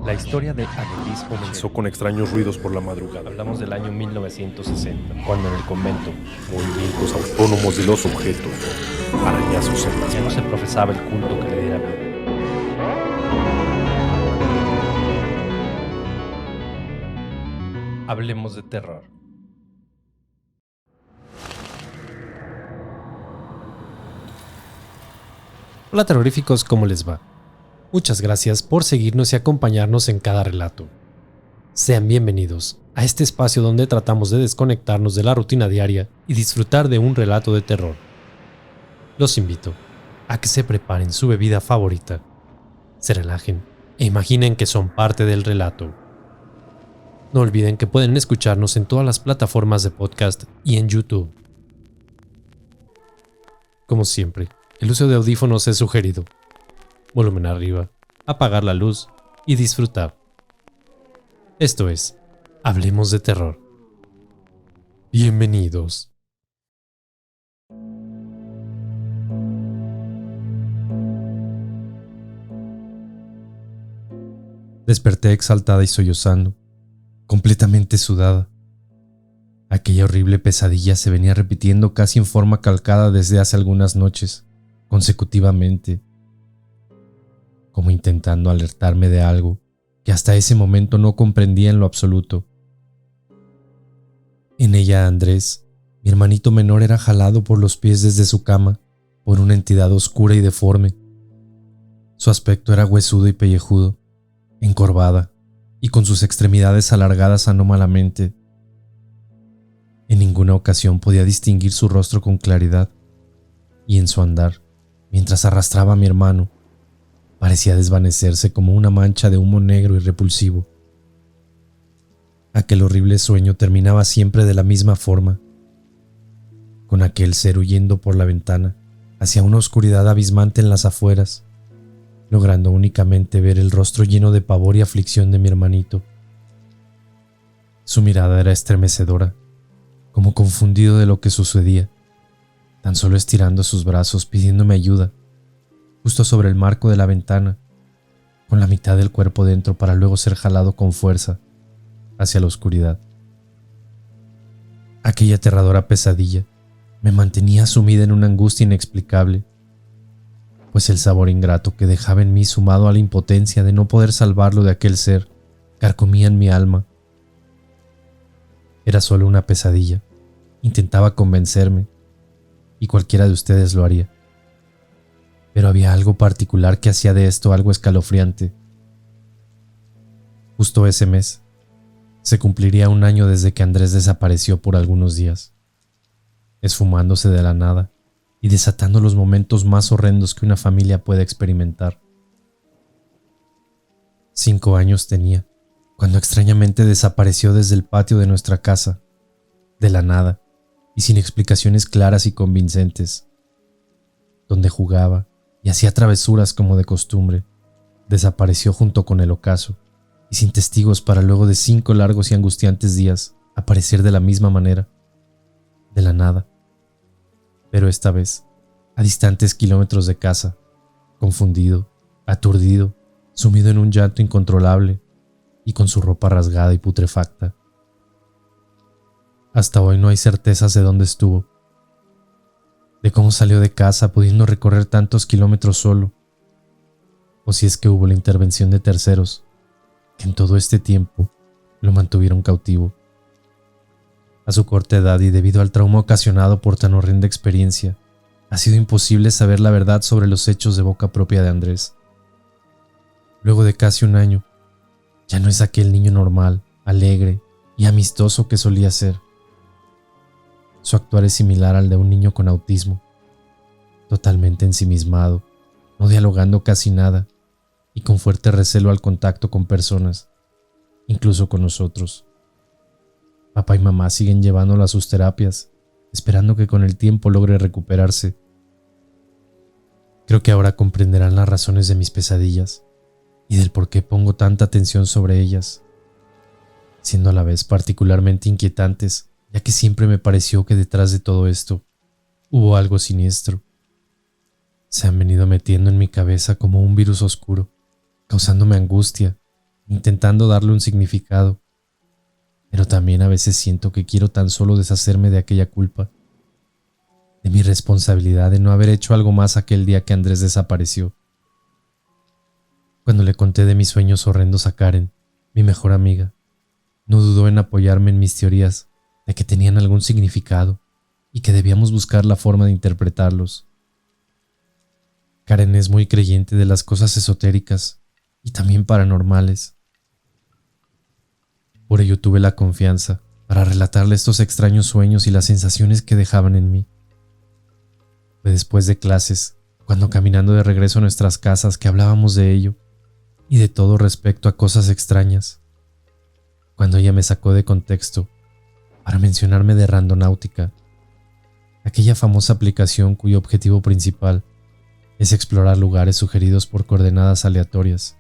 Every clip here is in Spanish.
La historia de Adelis Comenzó con extraños ruidos por la madrugada. Hablamos del año 1960, cuando en el convento Movimientos autónomos de los objetos. Arañazos en las ya no se paredes. profesaba el culto que le diera vida. Hablemos de terror. Hola terroríficos, ¿cómo les va? Muchas gracias por seguirnos y acompañarnos en cada relato. Sean bienvenidos a este espacio donde tratamos de desconectarnos de la rutina diaria y disfrutar de un relato de terror. Los invito a que se preparen su bebida favorita, se relajen e imaginen que son parte del relato. No olviden que pueden escucharnos en todas las plataformas de podcast y en YouTube. Como siempre, el uso de audífonos es sugerido. Volumen arriba, apagar la luz y disfrutar. Esto es, Hablemos de Terror. Bienvenidos. Desperté exaltada y sollozando, completamente sudada. Aquella horrible pesadilla se venía repitiendo casi en forma calcada desde hace algunas noches, consecutivamente, como intentando alertarme de algo que hasta ese momento no comprendía en lo absoluto. En ella Andrés, mi hermanito menor, era jalado por los pies desde su cama por una entidad oscura y deforme. Su aspecto era huesudo y pellejudo, encorvada y con sus extremidades alargadas anómalamente. En ninguna ocasión podía distinguir su rostro con claridad, y en su andar, mientras arrastraba a mi hermano, parecía desvanecerse como una mancha de humo negro y repulsivo. Aquel horrible sueño terminaba siempre de la misma forma, con aquel ser huyendo por la ventana hacia una oscuridad abismante en las afueras, logrando únicamente ver el rostro lleno de pavor y aflicción de mi hermanito. Su mirada era estremecedora, como confundido de lo que sucedía, tan solo estirando sus brazos pidiéndome ayuda, justo sobre el marco de la ventana, con la mitad del cuerpo dentro para luego ser jalado con fuerza hacia la oscuridad. Aquella aterradora pesadilla me mantenía sumida en una angustia inexplicable, pues el sabor ingrato que dejaba en mí, sumado a la impotencia de no poder salvarlo de aquel ser, carcomían mi alma. Era solo una pesadilla. Intentaba convencerme, y cualquiera de ustedes lo haría. Pero había algo particular que hacía de esto algo escalofriante. Justo ese mes, se cumpliría un año desde que Andrés desapareció por algunos días, esfumándose de la nada y desatando los momentos más horrendos que una familia puede experimentar. 5 años tenía, cuando extrañamente desapareció desde el patio de nuestra casa, de la nada y sin explicaciones claras y convincentes. Donde jugaba y hacía travesuras como de costumbre, desapareció junto con el ocaso y sin testigos, para luego de 5 largos y angustiantes días aparecer de la misma manera, de la nada. Pero esta vez, a distantes kilómetros de casa, confundido, aturdido, sumido en un llanto incontrolable y con su ropa rasgada y putrefacta. Hasta hoy no hay certezas de dónde estuvo, de cómo salió de casa pudiendo recorrer tantos kilómetros solo, o si es que hubo la intervención de terceros que en todo este tiempo lo mantuvieron cautivo. A su corta edad y debido al trauma ocasionado por tan horrenda experiencia, ha sido imposible saber la verdad sobre los hechos de boca propia de Andrés. Luego de casi un año, ya no es aquel niño normal, alegre y amistoso que solía ser. Su actuar es similar al de un niño con autismo, totalmente ensimismado, no dialogando casi nada y con fuerte recelo al contacto con personas, incluso con nosotros. Papá y mamá siguen llevándolo a sus terapias, esperando que con el tiempo logre recuperarse. Creo que ahora comprenderán las razones de mis pesadillas y del por qué pongo tanta atención sobre ellas, siendo a la vez particularmente inquietantes, ya que siempre me pareció que detrás de todo esto hubo algo siniestro. Se han venido metiendo en mi cabeza como un virus oscuro, causándome angustia, intentando darle un significado, pero también a veces siento que quiero tan solo deshacerme de aquella culpa, de mi responsabilidad de no haber hecho algo más aquel día que Andrés desapareció. Cuando le conté de mis sueños horrendos a Karen, mi mejor amiga, no dudó en apoyarme en mis teorías de que tenían algún significado y que debíamos buscar la forma de interpretarlos. Karen es muy creyente de las cosas esotéricas y también paranormales. Por ello tuve la confianza para relatarle estos extraños sueños y las sensaciones que dejaban en mí. Fue después de clases, cuando caminando de regreso a nuestras casas, que hablábamos de ello y de todo respecto a cosas extrañas, cuando ella me sacó de contexto para mencionarme de Randonáutica, aquella famosa aplicación cuyo objetivo principal es explorar lugares sugeridos por coordenadas aleatorias,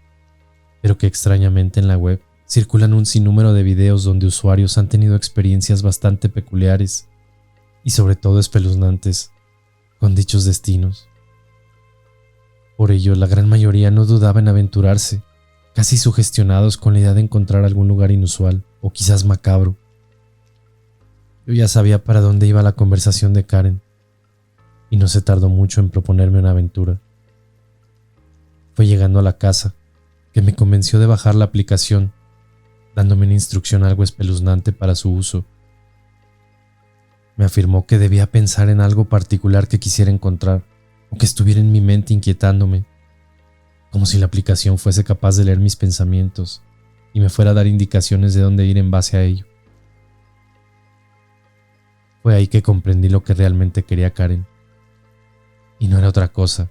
pero que extrañamente en la web circulan un sinnúmero de videos donde usuarios han tenido experiencias bastante peculiares y sobre todo espeluznantes con dichos destinos. Por ello, la gran mayoría no dudaba en aventurarse, casi sugestionados con la idea de encontrar algún lugar inusual o quizás macabro. Yo ya sabía para dónde iba la conversación de Karen, y no se tardó mucho en proponerme una aventura. Fue llegando a la casa que me convenció de bajar la aplicación, dándome una instrucción algo espeluznante para su uso. Me afirmó que debía pensar en algo particular que quisiera encontrar o que estuviera en mi mente inquietándome, como si la aplicación fuese capaz de leer mis pensamientos y me fuera a dar indicaciones de dónde ir en base a ello. Fue ahí que comprendí lo que realmente quería Karen, y no era otra cosa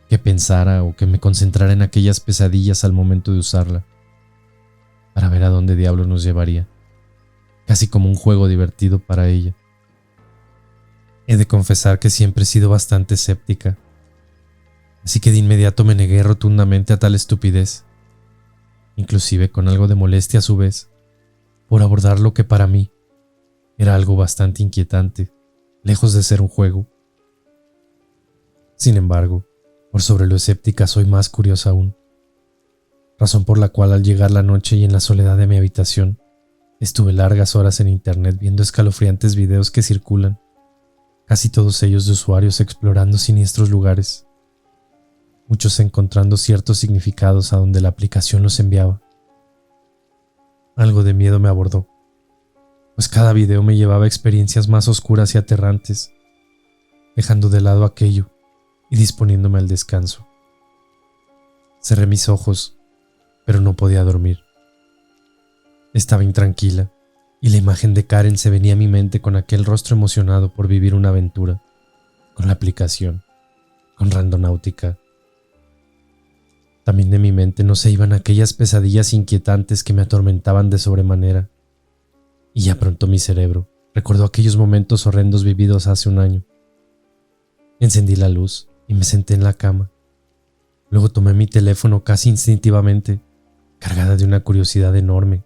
que pensara o que me concentrara en aquellas pesadillas al momento de usarla, para ver a dónde diablo nos llevaría, casi como un juego divertido para ella. He de confesar que siempre he sido bastante escéptica, así que de inmediato me negué rotundamente a tal estupidez, inclusive con algo de molestia a su vez, por abordar lo que para mí era algo bastante inquietante, lejos de ser un juego. Sin embargo, por sobre lo escéptica soy más curiosa aún, razón por la cual al llegar la noche y en la soledad de mi habitación, estuve largas horas en internet viendo escalofriantes videos que circulan, casi todos ellos de usuarios explorando siniestros lugares, muchos encontrando ciertos significados a donde la aplicación los enviaba. Algo de miedo me abordó, pues cada video me llevaba a experiencias más oscuras y aterrantes, dejando de lado aquello y disponiéndome al descanso. Cerré mis ojos, pero no podía dormir. Estaba intranquila, y la imagen de Karen se venía a mi mente con aquel rostro emocionado por vivir una aventura, con la aplicación, con Randonáutica. También de mi mente no se iban aquellas pesadillas inquietantes que me atormentaban de sobremanera, y ya pronto mi cerebro recordó aquellos momentos horrendos vividos hace un año. Encendí la luz y me senté en la cama. Luego tomé mi teléfono casi instintivamente, cargada de una curiosidad enorme,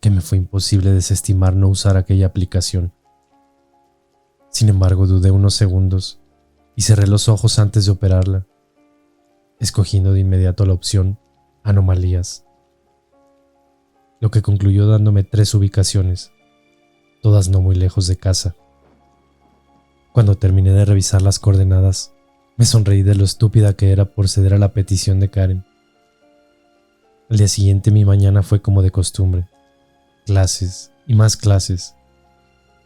que me fue imposible desestimar no usar aquella aplicación. Sin embargo, dudé unos segundos y cerré los ojos antes de operarla, escogiendo de inmediato la opción Anomalías, lo que concluyó dándome 3 ubicaciones, todas no muy lejos de casa. Cuando terminé de revisar las coordenadas, me sonreí de lo estúpida que era por ceder a la petición de Karen. Al día siguiente mi mañana fue como de costumbre, clases y más clases,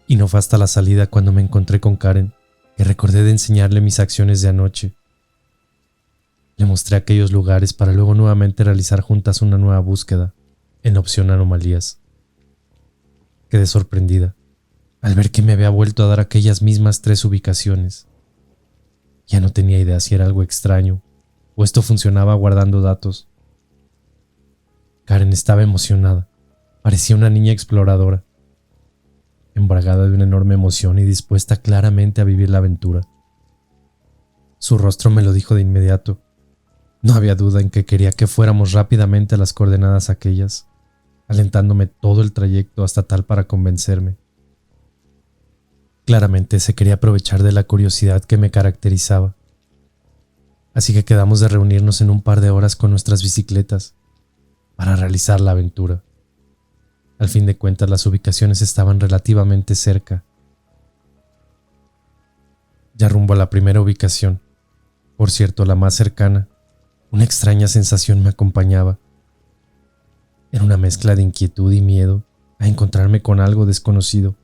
y no fue hasta la salida cuando me encontré con Karen que recordé de enseñarle mis acciones de anoche. Le mostré aquellos lugares para luego nuevamente realizar juntas una nueva búsqueda en opción Anomalías. Quedé sorprendida al ver que me había vuelto a dar aquellas mismas 3 ubicaciones. Ya no tenía idea si era algo extraño o esto funcionaba guardando datos. Karen estaba emocionada, parecía una niña exploradora, embargada de una enorme emoción y dispuesta claramente a vivir la aventura. Su rostro me lo dijo de inmediato. No había duda en que quería que fuéramos rápidamente a las coordenadas aquellas, alentándome todo el trayecto hasta tal para convencerme. Claramente se quería aprovechar de la curiosidad que me caracterizaba. Así que quedamos de reunirnos en un par de horas con nuestras bicicletas para realizar la aventura. Al fin de cuentas, las ubicaciones estaban relativamente cerca. Ya rumbo a la primera ubicación, por cierto, la más cercana, una extraña sensación me acompañaba. Era una mezcla de inquietud y miedo a encontrarme con algo desconocido,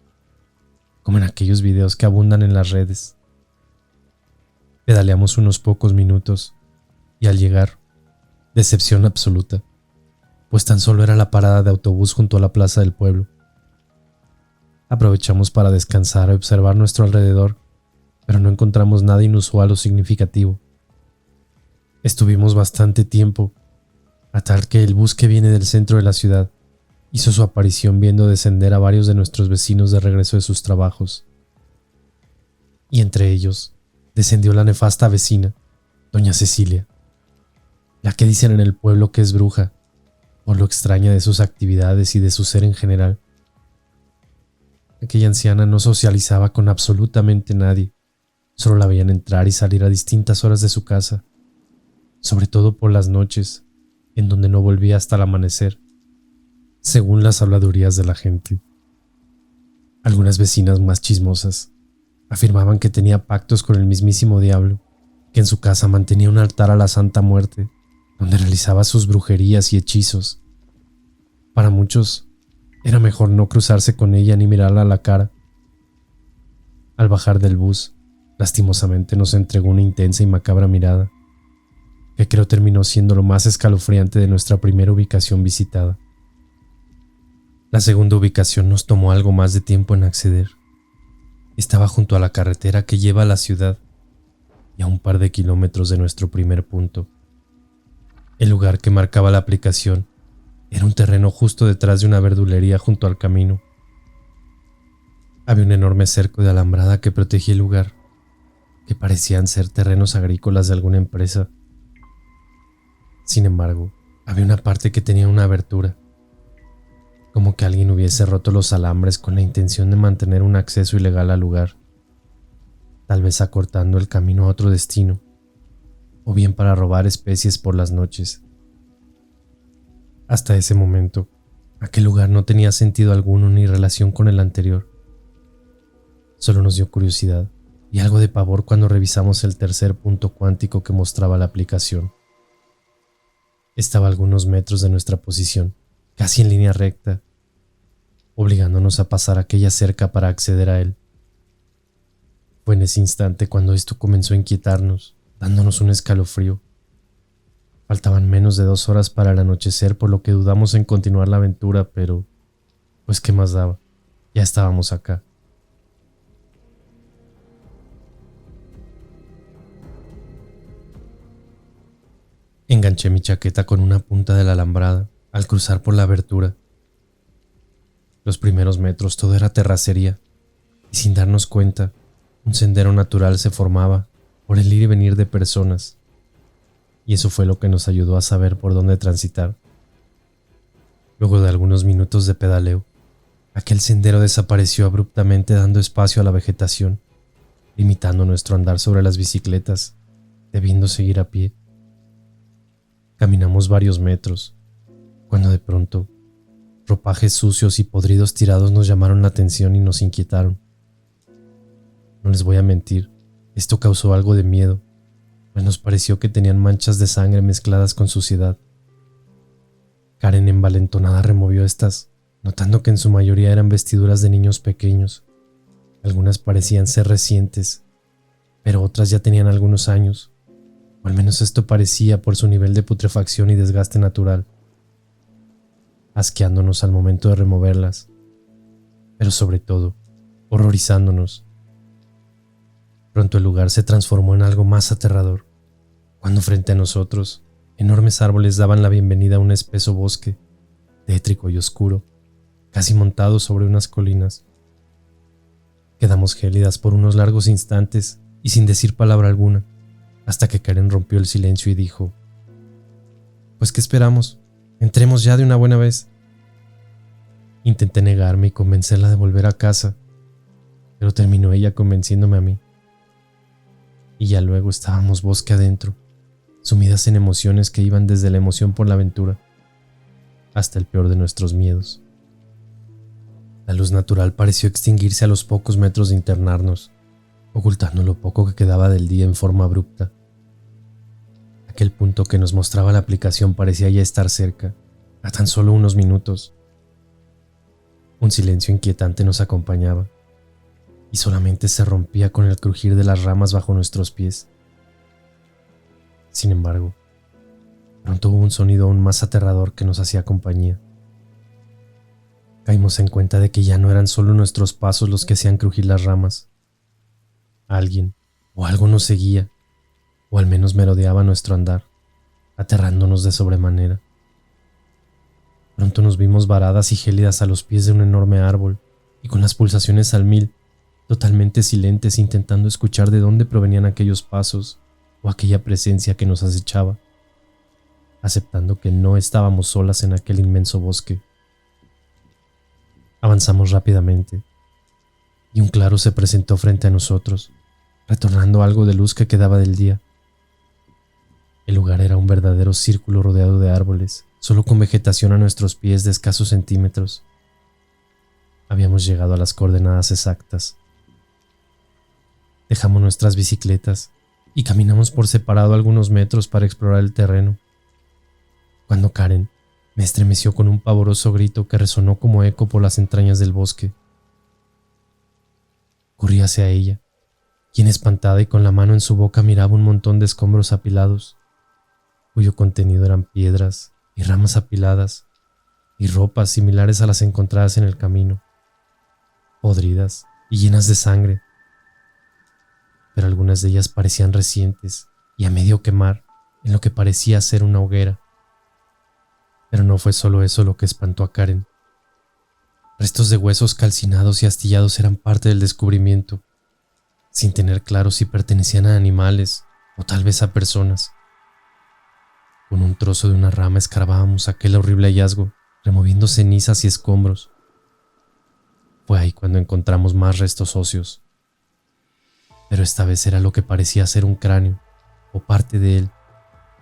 como en aquellos videos que abundan en las redes. Pedaleamos unos pocos minutos y al llegar, decepción absoluta, pues tan solo era la parada de autobús junto a la plaza del pueblo. Aprovechamos para descansar y observar nuestro alrededor, pero no encontramos nada inusual o significativo. Estuvimos bastante tiempo, a tal que el bus que viene del centro de la ciudad hizo su aparición viendo descender a varios de nuestros vecinos de regreso de sus trabajos. Y entre ellos descendió la nefasta vecina, doña Cecilia, la que dicen en el pueblo que es bruja, por lo extraña de sus actividades y de su ser en general. Aquella anciana no socializaba con absolutamente nadie, solo la veían entrar y salir a distintas horas de su casa, sobre todo por las noches, en donde no volvía hasta el amanecer, según las habladurías de la gente. Algunas vecinas más chismosas afirmaban que tenía pactos con el mismísimo diablo, que en su casa mantenía un altar a la Santa Muerte, donde realizaba sus brujerías y hechizos. Para muchos, era mejor no cruzarse con ella ni mirarla a la cara. Al bajar del bus, lastimosamente nos entregó una intensa y macabra mirada, que creo terminó siendo lo más escalofriante de nuestra primera ubicación visitada. La segunda ubicación nos tomó algo más de tiempo en acceder. Estaba junto a la carretera que lleva a la ciudad y a un par de kilómetros de nuestro primer punto. El lugar que marcaba la aplicación era un terreno justo detrás de una verdulería junto al camino. Había un enorme cerco de alambrada que protegía el lugar, que parecían ser terrenos agrícolas de alguna empresa. Sin embargo, había una parte que tenía una abertura, como que alguien hubiese roto los alambres con la intención de mantener un acceso ilegal al lugar, tal vez acortando el camino a otro destino, o bien para robar especies por las noches. Hasta ese momento, aquel lugar no tenía sentido alguno ni relación con el anterior. Solo nos dio curiosidad y algo de pavor cuando revisamos el tercer punto cuántico que mostraba la aplicación. Estaba a algunos metros de nuestra posición, casi en línea recta, obligándonos a pasar aquella cerca para acceder a él. Fue en ese instante cuando esto comenzó a inquietarnos, dándonos un escalofrío. Faltaban menos de 2 horas para el anochecer, por lo que dudamos en continuar la aventura, pero pues qué más daba, ya estábamos acá. Enganché mi chaqueta con una punta de la alambrada al cruzar por la abertura. Los primeros metros todo era terracería, y sin darnos cuenta, un sendero natural se formaba por el ir y venir de personas, y eso fue lo que nos ayudó a saber por dónde transitar. Luego de algunos minutos de pedaleo, aquel sendero desapareció abruptamente, dando espacio a la vegetación, limitando nuestro andar sobre las bicicletas, debiendo seguir a pie. Caminamos varios metros, cuando de pronto, ropajes sucios y podridos tirados nos llamaron la atención y nos inquietaron. No les voy a mentir, esto causó algo de miedo, pues nos pareció que tenían manchas de sangre mezcladas con suciedad. Karen envalentonada removió estas, notando que en su mayoría eran vestiduras de niños pequeños. Algunas parecían ser recientes, pero otras ya tenían algunos años, o al menos esto parecía por su nivel de putrefacción y desgaste natural, asqueándonos al momento de removerlas, pero sobre todo, horrorizándonos. Pronto el lugar se transformó en algo más aterrador, cuando frente a nosotros, enormes árboles daban la bienvenida a un espeso bosque, tétrico y oscuro, casi montado sobre unas colinas. Quedamos gélidas por unos largos instantes y sin decir palabra alguna, hasta que Karen rompió el silencio y dijo: «Pues, ¿qué esperamos? Entremos ya de una buena vez». Intenté negarme y convencerla de volver a casa, pero terminó ella convenciéndome a mí. Y ya luego estábamos bosque adentro, sumidas en emociones que iban desde la emoción por la aventura, hasta el peor de nuestros miedos. La luz natural pareció extinguirse a los pocos metros de internarnos, ocultando lo poco que quedaba del día en forma abrupta. Aquel punto que nos mostraba la aplicación parecía ya estar cerca, a tan solo unos minutos. Un silencio inquietante nos acompañaba, y solamente se rompía con el crujir de las ramas bajo nuestros pies. Sin embargo, pronto hubo un sonido aún más aterrador que nos hacía compañía. Caímos en cuenta de que ya no eran solo nuestros pasos los que hacían crujir las ramas. Alguien o algo nos seguía, o al menos merodeaba nuestro andar, aterrándonos de sobremanera. Pronto nos vimos varadas y gélidas a los pies de un enorme árbol, y con las pulsaciones al mil, totalmente silentes, intentando escuchar de dónde provenían aquellos pasos o aquella presencia que nos acechaba, aceptando que no estábamos solas en aquel inmenso bosque. Avanzamos rápidamente, y un claro se presentó frente a nosotros, retornando algo de luz que quedaba del día. El lugar era un verdadero círculo rodeado de árboles, solo con vegetación a nuestros pies de escasos centímetros. Habíamos llegado a las coordenadas exactas. Dejamos nuestras bicicletas y caminamos por separado algunos metros para explorar el terreno, cuando Karen me estremeció con un pavoroso grito que resonó como eco por las entrañas del bosque. Corrí hacia ella, quien espantada y con la mano en su boca miraba un montón de escombros apilados, cuyo contenido eran piedras y ramas apiladas y ropas similares a las encontradas en el camino, podridas y llenas de sangre, pero algunas de ellas parecían recientes y a medio quemar en lo que parecía ser una hoguera. Pero no fue solo eso lo que espantó a Karen. Restos de huesos calcinados y astillados eran parte del descubrimiento, sin tener claro si pertenecían a animales o tal vez a personas. Con un trozo de una rama escarbábamos aquel horrible hallazgo, removiendo cenizas y escombros. Fue ahí cuando encontramos más restos óseos. Pero esta vez era lo que parecía ser un cráneo, o parte de él,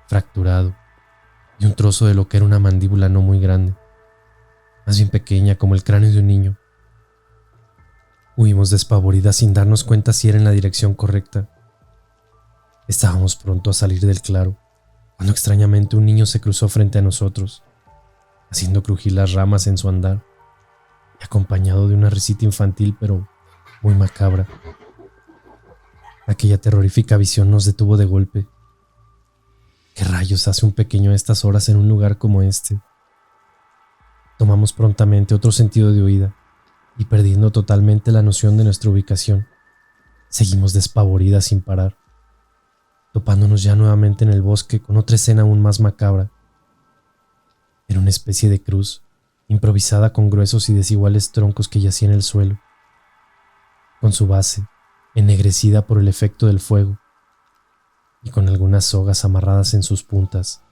fracturado, y un trozo de lo que era una mandíbula no muy grande, más bien pequeña como el cráneo de un niño. Huimos despavoridas sin darnos cuenta si era en la dirección correcta. Estábamos pronto a salir del claro, cuando extrañamente un niño se cruzó frente a nosotros, haciendo crujir las ramas en su andar, y acompañado de una risita infantil pero muy macabra. Aquella terrorífica visión nos detuvo de golpe. ¿Qué rayos hace un pequeño a estas horas en un lugar como este? Tomamos prontamente otro sentido de huida, y perdiendo totalmente la noción de nuestra ubicación, seguimos despavoridas sin parar, topándonos ya nuevamente en el bosque con otra escena aún más macabra. Era una especie de cruz, improvisada con gruesos y desiguales troncos que yacían en el suelo, con su base ennegrecida por el efecto del fuego, y con algunas sogas amarradas en sus puntas.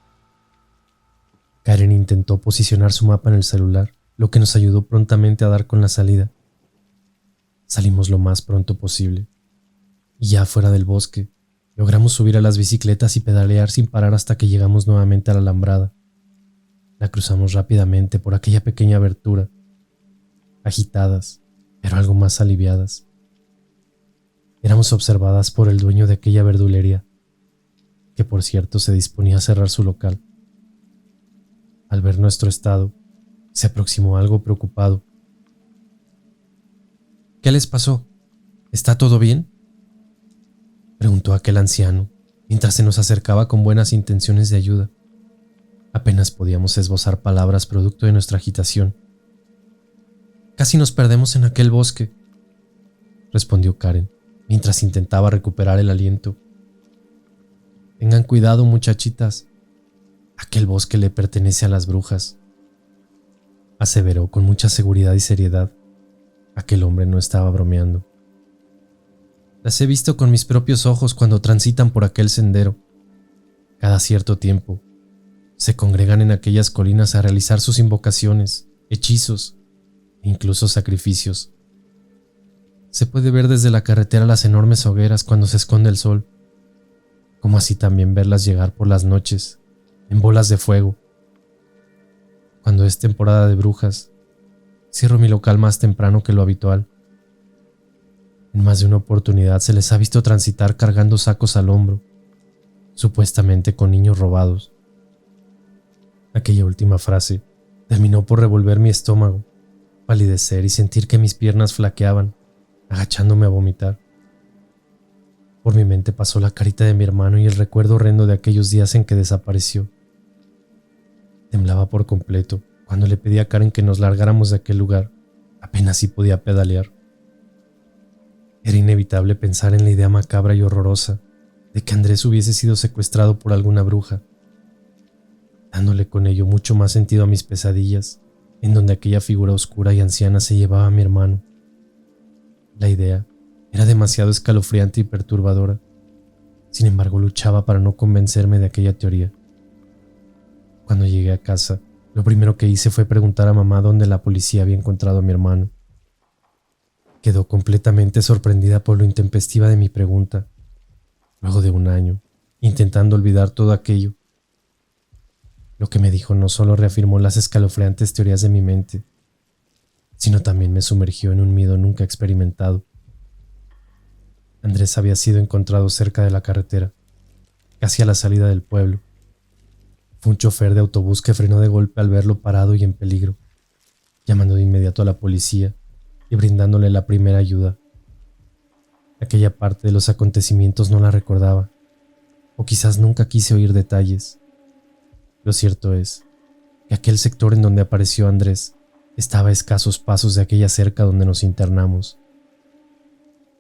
Karen intentó posicionar su mapa en el celular, lo que nos ayudó prontamente a dar con la salida. Salimos lo más pronto posible, y ya fuera del bosque, logramos subir a las bicicletas y pedalear sin parar hasta que llegamos nuevamente a la alambrada. La cruzamos rápidamente por aquella pequeña abertura, agitadas, pero algo más aliviadas. Éramos observadas por el dueño de aquella verdulería, que por cierto se disponía a cerrar su local. Al ver nuestro estado, se aproximó algo preocupado. ¿Qué les pasó? ¿Está todo bien?, preguntó aquel anciano, mientras se nos acercaba con buenas intenciones de ayuda. Apenas podíamos esbozar palabras producto de nuestra agitación. Casi nos perdemos en aquel bosque, respondió Karen, mientras intentaba recuperar el aliento. Tengan cuidado, muchachitas. Aquel bosque le pertenece a las brujas, aseveró con mucha seguridad y seriedad. Aquel hombre no estaba bromeando. Las he visto con mis propios ojos cuando transitan por aquel sendero. Cada cierto tiempo, se congregan en aquellas colinas a realizar sus invocaciones, hechizos e incluso sacrificios. Se puede ver desde la carretera las enormes hogueras cuando se esconde el sol, como así también verlas llegar por las noches, en bolas de fuego. Cuando es temporada de brujas, cierro mi local más temprano que lo habitual. En más de una oportunidad se les ha visto transitar cargando sacos al hombro, supuestamente con niños robados. Aquella última frase terminó por revolver mi estómago, palidecer y sentir que mis piernas flaqueaban, agachándome a vomitar. Por mi mente pasó la carita de mi hermano y el recuerdo horrendo de aquellos días en que desapareció. Temblaba por completo cuando le pedí a Karen que nos largáramos de aquel lugar. Apenas si podía pedalear. Era inevitable pensar en la idea macabra y horrorosa de que Andrés hubiese sido secuestrado por alguna bruja, dándole con ello mucho más sentido a mis pesadillas, en donde aquella figura oscura y anciana se llevaba a mi hermano. La idea era demasiado escalofriante y perturbadora. Sin embargo, luchaba para no convencerme de aquella teoría. Cuando llegué a casa, lo primero que hice fue preguntar a mamá dónde la policía había encontrado a mi hermano. Quedó completamente sorprendida por lo intempestiva de mi pregunta. Luego de un año, intentando olvidar todo aquello, lo que me dijo no solo reafirmó las escalofriantes teorías de mi mente, sino también me sumergió en un miedo nunca experimentado. Andrés había sido encontrado cerca de la carretera, casi a la salida del pueblo. Fue un chofer de autobús que frenó de golpe al verlo parado y en peligro, llamando de inmediato a la policía y brindándole la primera ayuda. Aquella parte de los acontecimientos no la recordaba, o quizás nunca quise oír detalles. Lo cierto es que aquel sector en donde apareció Andrés estaba a escasos pasos de aquella cerca donde nos internamos.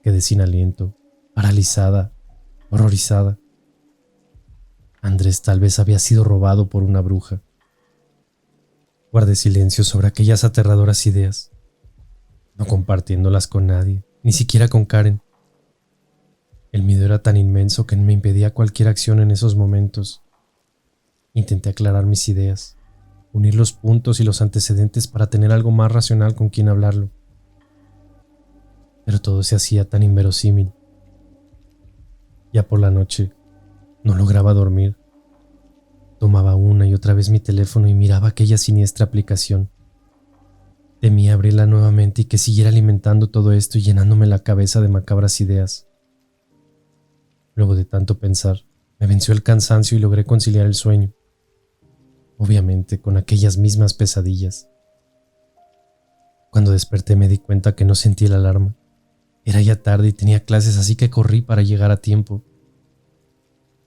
Quedé sin aliento, paralizada, horrorizada. Andrés tal vez había sido robado por una bruja. Guardé silencio sobre aquellas aterradoras ideas, no compartiéndolas con nadie, ni siquiera con Karen. El miedo era tan inmenso que me impedía cualquier acción en esos momentos. Intenté aclarar mis ideas, unir los puntos y los antecedentes para tener algo más racional con quien hablarlo. Pero todo se hacía tan inverosímil. Ya por la noche, no lograba dormir. Tomaba una y otra vez mi teléfono y miraba aquella siniestra aplicación. Temía abrirla nuevamente y que siguiera alimentando todo esto y llenándome la cabeza de macabras ideas. Luego de tanto pensar, me venció el cansancio y logré conciliar el sueño. Obviamente con aquellas mismas pesadillas. Cuando desperté me di cuenta que no sentí la alarma. Era ya tarde y tenía clases, así que corrí para llegar a tiempo.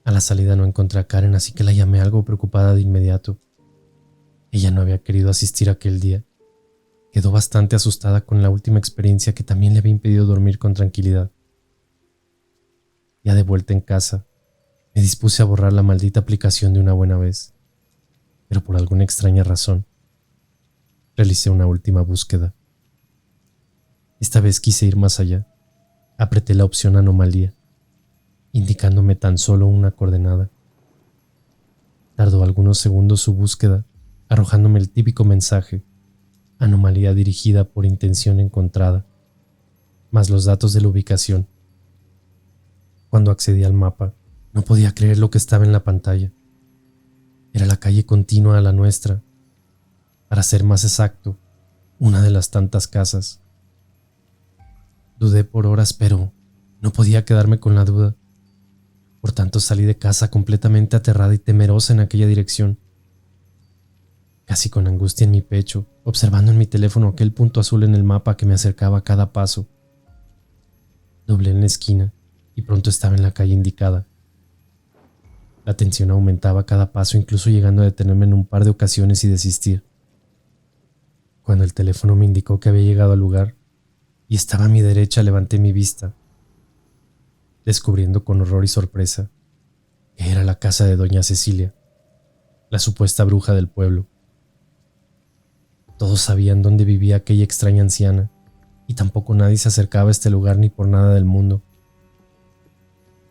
A la salida no encontré a Karen, así que la llamé algo preocupada de inmediato. Ella no había querido asistir aquel día. Quedó bastante asustada con la última experiencia que también le había impedido dormir con tranquilidad. Ya de vuelta en casa, me dispuse a borrar la maldita aplicación de una buena vez. Pero por alguna extraña razón, realicé una última búsqueda. Esta vez quise ir más allá. Apreté la opción anomalía, indicándome tan solo una coordenada. Tardó algunos segundos su búsqueda, arrojándome el típico mensaje: anomalía dirigida por intención encontrada, más los datos de la ubicación. Cuando accedí al mapa, no podía creer lo que estaba en la pantalla. Era la calle continua a la nuestra. Para ser más exacto, una de las tantas casas. Dudé por horas, pero no podía quedarme con la duda. Por tanto salí de casa completamente aterrada y temerosa en aquella dirección. Casi con angustia en mi pecho, observando en mi teléfono aquel punto azul en el mapa que me acercaba a cada paso. Doblé en la esquina y pronto estaba en la calle indicada. La tensión aumentaba a cada paso, incluso llegando a detenerme en un par de ocasiones y desistir. Cuando el teléfono me indicó que había llegado al lugar y estaba a mi derecha, levanté mi vista, descubriendo con horror y sorpresa que era la casa de doña Cecilia, la supuesta bruja del pueblo. Todos sabían dónde vivía aquella extraña anciana, y tampoco nadie se acercaba a este lugar ni por nada del mundo.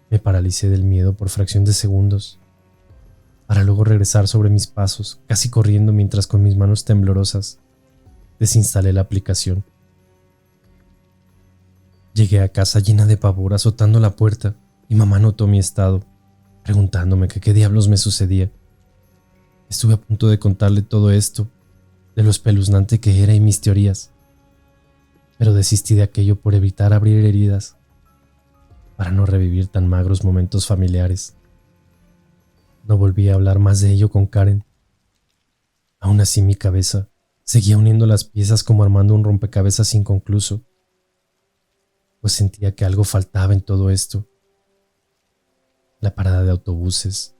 Me paralicé del miedo por fracción de segundos, para luego regresar sobre mis pasos, casi corriendo mientras con mis manos temblorosas desinstalé la aplicación. Llegué a casa llena de pavor, azotando la puerta, y mamá notó mi estado, preguntándome que qué diablos me sucedía. Estuve a punto de contarle todo esto, de lo espeluznante que era y mis teorías, pero desistí de aquello por evitar abrir heridas, para no revivir tan magros momentos familiares. No volví a hablar más de ello con Karen. Aún así mi cabeza seguía uniendo las piezas como armando un rompecabezas inconcluso, pues sentía que algo faltaba en todo esto. La parada de autobuses,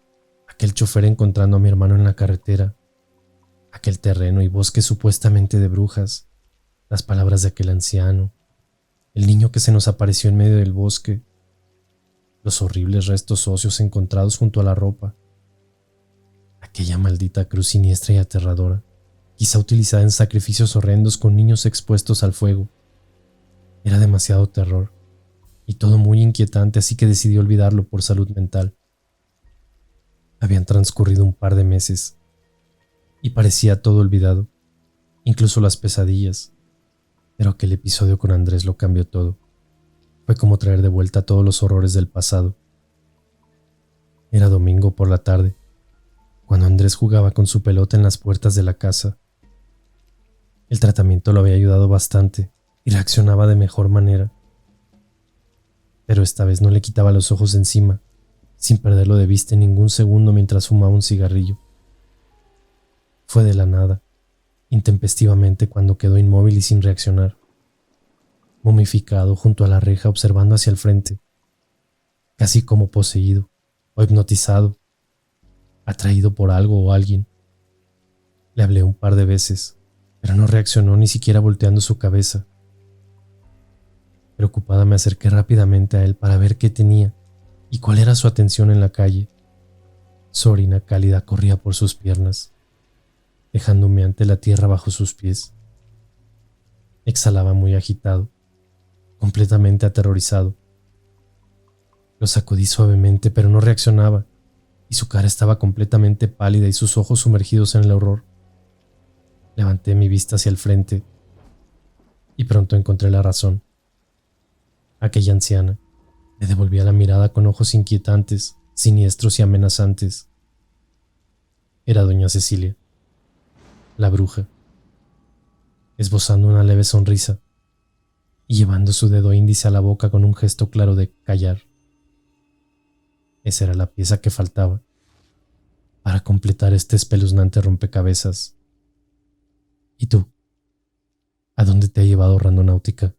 aquel chofer encontrando a mi hermano en la carretera, aquel terreno y bosque supuestamente de brujas, las palabras de aquel anciano, el niño que se nos apareció en medio del bosque, los horribles restos óseos encontrados junto a la ropa, aquella maldita cruz siniestra y aterradora, quizá utilizada en sacrificios horrendos con niños expuestos al fuego. Era demasiado terror y todo muy inquietante, así que decidí olvidarlo por salud mental. Habían transcurrido un par de meses y parecía todo olvidado, incluso las pesadillas, pero aquel episodio con Andrés lo cambió todo. Fue como traer de vuelta todos los horrores del pasado. Era domingo por la tarde, cuando Andrés jugaba con su pelota en las puertas de la casa. El tratamiento lo había ayudado bastante y reaccionaba de mejor manera. Pero esta vez no le quitaba los ojos de encima, sin perderlo de vista en ningún segundo mientras fumaba un cigarrillo. Fue de la nada, intempestivamente, cuando quedó inmóvil y sin reaccionar, momificado junto a la reja observando hacia el frente, casi como poseído o hipnotizado, atraído por algo o alguien. Le hablé un par de veces, pero no reaccionó, ni siquiera volteando su cabeza. Preocupada me acerqué rápidamente a él para ver qué tenía y cuál era su atención en la calle. Su orina cálida corría por sus piernas, dejándome ante la tierra bajo sus pies. Exhalaba muy agitado, completamente aterrorizado. Lo sacudí suavemente, pero no reaccionaba, y su cara estaba completamente pálida y sus ojos sumergidos en el horror. Levanté mi vista hacia el frente y pronto encontré la razón. Aquella anciana me devolvía la mirada con ojos inquietantes, siniestros y amenazantes. Era doña Cecilia, la bruja, esbozando una leve sonrisa y llevando su dedo índice a la boca con un gesto claro de callar. Esa era la pieza que faltaba para completar este espeluznante rompecabezas. ¿Y tú? ¿A dónde te ha llevado Randonáutica?